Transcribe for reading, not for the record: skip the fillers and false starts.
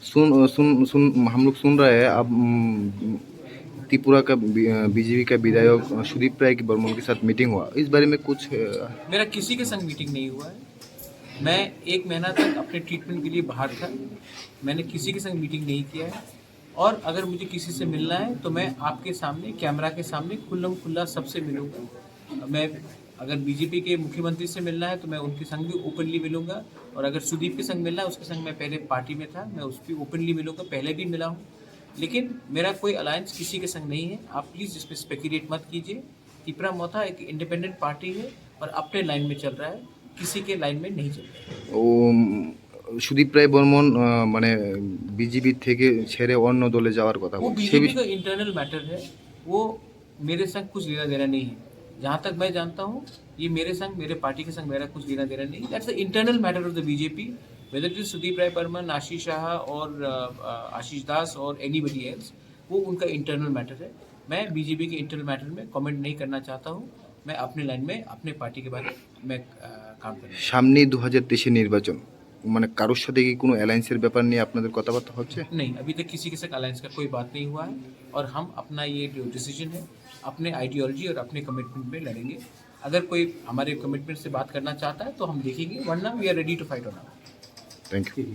सुन सुन सुन हम लोग सुन रहे हैं अब त्रिपुरा का बीजेपी का विधायक सुदीप राय की बर्मन के साथ मीटिंग हुआ, इस बारे में कुछ मेरा किसी के संग मीटिंग नहीं हुआ है। मैं 1 महीना तक अपने ट्रीटमेंट के लिए बाहर था। मैंने किसी के संग मीटिंग नहीं किया है और अगर मुझे किसी से मिलना है तो मैं आपके सामने कैमरा के सामने खुल्लम खुल्ला सबसे मिलूंगा। मैं अगर बीजेपी के मुख्यमंत्री से मिलना है तो मैं उनके संग भी ओपनली मिलूंगा और अगर सुदीप के संग मिलना है उसके संग मैं पहले पार्टी में था, मैं उसकी ओपनली मिलूंगा, पहले भी मिला हूँ। लेकिन मेरा कोई अलायंस किसी के संग नहीं है। आप प्लीज़ इस पर स्पेकुलेट मत कीजिए। तिपरा मोथा एक इंडिपेंडेंट पार्टी है और अपने लाइन में चल रहा है, किसी के लाइन में नहीं चल रहा है। ও সুদীপ রায় বর্মন মানে বিজেপি থেকে ছেড়ে অন্য দলে যাওয়ার কথা वो বলছে সে बीजेपी का বিষয়ে इंटरनल मैटर है। वो मेरे संग कुछ लेना देना नहीं है। जहाँ तक मैं जानता हूँ ये मेरे संग, मेरे पार्टी के संग मेरा कुछ लेना देना नहीं। That's the internal matter of the BJP, whether it is Sudip Roy Barman, Ashish Shah और आशीष दास और एनीबडी एल्स, वो उनका इंटरनल मैटर है। मैं बीजेपी के इंटरनल मैटर में कमेंट नहीं करना चाहता हूँ। मैं अपने लाइन में अपने पार्टी के बारे में काम करना। সামনেই 2023 নির্বাচন, মানে কারোর সাথে কি কোনো অ্যালায়েন্সের ব্যাপার নিয়ে আপনাদের কথাবার্তা হচ্ছে? नहीं, अभी तक किसी के साथ अलायंस का कोई बात नहीं हुआ है और हम अपना ये जो डिसीजन है अपने आइडियोलॉजी और अपने कमिटमेंट में लड़ेंगे। अगर कोई हमारे कमिटमेंट से बात करना चाहता है तो हम देखेंगे, वरना we are ready to fight on. Thank you.